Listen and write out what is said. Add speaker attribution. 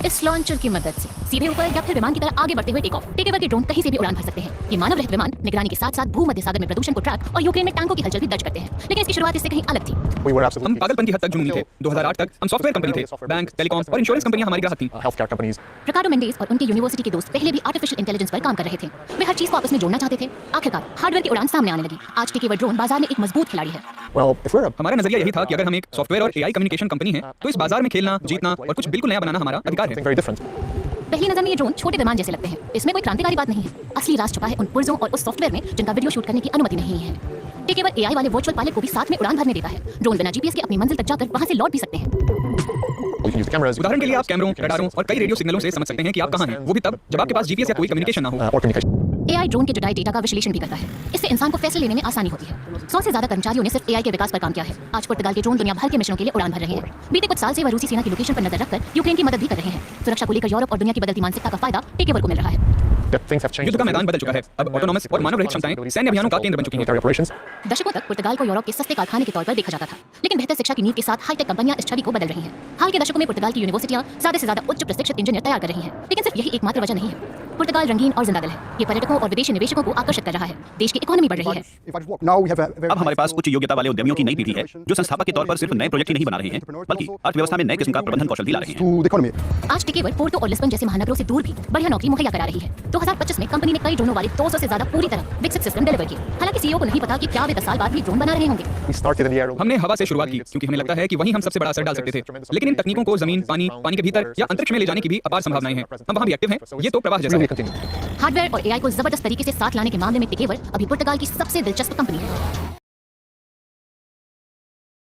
Speaker 1: इस लॉन्चर की मदद से सीधे ऊपर या फिर विमान की तरह आगे बढ़ते हुए टेक ऑफ। टेकओवर के ड्रोन कहीं से भी उड़ान भर सकते हैं। ये मानव रहित विमान निगरानी के साथ साथ भूमध्य सागर में प्रदूषण को ट्रैक और यूक्रेन में टैंकों की हलचल भी दर्ज करते हैं। लेकिन इसकी शुरुआत इससे कहीं अलग थी।
Speaker 2: हम पागलपन की हद तक जुनूनी थे। 2008 तक हम सॉफ्टवेयर कंपनी थे। बैंक, टेलीकॉम और इंश्योरेंस कंपनियां हमारी ग्राहक थीं।
Speaker 1: रिकार्डो मेंडेज और उनके यूनिवर्सिटी के दोस्त पहले भी आर्टिफिशियल इंटेलिजेंस पर काम कर रहे थे। वे हर चीज को आपस में जोड़ना चाहते थे। आखिरकार हार्डवेयर की उड़ान सामने आने लगी। आज टेकओवर ड्रोन बाजार में एक मजबूत खिलाड़ी है।
Speaker 2: हमारा नजरिया यही था कि अगर हम एक सॉफ्टवेयर और एआई कम्युनिकेशन कंपनी हैं, तो इस बाजार में खेलना, जीतना और कुछ बिल्कुल नया बनाना हमारा अधिकार है।
Speaker 1: पहली नजर में ये ड्रोन छोटे विमान जैसे लगते हैं। इसमें कोई क्रांतिकारी बात नहीं है। असली राज छुपा है उन पुर्जों और उस सॉफ्टवेयर में जिनका वीडियो शूट करने की अनुमति नहीं है। टेकओवर एआई वाले वर्चुअल पायलट को भी साथ में उड़ान भरने देता है। ड्रोन बिना जीपीएस के अपनी मंजिल तक जाकर वहां से लौट भी सकते हैं।
Speaker 2: उदाहरण के लिए आप कैमरों, रडारों और कई रेडियो सिग्नलों से समझ सकते हैं कि आप कहां हैं, वो भी तब जब आपके पास जीपीएस या कोई कम्युनिकेशन ना हो।
Speaker 1: एआई ड्रोन के जुटाई डेटा का विश्लेषण भी करता है। इससे इंसान को फैसले लेने में आसानी होती है। 100 से ज्यादा कर्मचारियों ने सिर्फ एआई के विकास पर काम किया है। आज पुर्तगाल के ड्रोन दुनिया भर के मिशनों के लिए उड़ान भर रहे हैं। बीते कुछ साल से वह रूसी सेना की लोकेशन पर नजर रखकर यूक्रेन की मदद भी कर रहे हैं। सुरक्षा को लेकर यूरोप और दुनिया की बदलती मानसिकता का फायदा टेकओवर को मिल रहा है।
Speaker 2: युद्ध का मैदान बदल चुका है। अब ऑटोनॉमस और मानव रहित क्षमताएं सैन्य अभियानों का केंद्र बन चुकी हैं।
Speaker 1: दशकों तक पुर्तगाल को यूरोप के सस्ते कारखाने के तौर पर देखा जाता था, लेकिन बेहतर शिक्षा की नींव के साथ हाईटेक कंपनियां इस छवि को बदल रही हैं। हाल के दशकों में पुर्तगाल की यूनिवर्सिटियां ज्यादा से ज्यादा उच्च प्रशिक्षित इंजीनियर तैयार कर रही हैं। लेकिन सिर्फ यही एकमात्र वजह नहीं है। पुर्तगाल रंगीन और जिंदा दिल है। ये पर्यटकों और विदेशी निवेशकों को आकर्षित कर रहा है। देश की इकोनॉमी बढ़ रही है।
Speaker 3: अब हमारे पास उच्च योग्यता वाले उद्यमियों की नई पीढ़ी है, जो संस्थापक के तौर पर सिर्फ नए प्रोजेक्ट ही नहीं बना रहे हैं, बल्कि अर्थव्यवस्था में नए किस्म का प्रबंधन कौशल भी ला रहे हैं।
Speaker 1: आज टेकओवर पोर्टो और लिस्बन जैसे महानगरों से दूर भी बढ़िया नौकरी मुहैया करा रही है। 2025 में कंपनी ने कई ड्रोनों वाले 200 से ज्यादा पूरी तरह विकसित सिस्टम डिलीवर किए। हालांकि सीईओ को नहीं पता कि क्या वे 10 साल बाद भी ड्रोन बना रहे होंगे।
Speaker 2: हमने हवा से शुरुआत की क्योंकि हमें लगता है कि वहीं हम सबसे बड़ा असर डाल सकते थे। लेकिन इन तकनीकों को जमीन, पानी के भीतर या अंतरिक्ष में ले जाने की भी अपार संभावनाएं हैं। हम वहां भी एक्टिव हैं। ये तो प्रवाह जैसा है।
Speaker 1: हार्डवेयर और एआई को जबरदस्त तरीके से साथ लाने के मामले में टेकओवर अभी पुर्तगाल की सबसे दिलचस्प कंपनी है।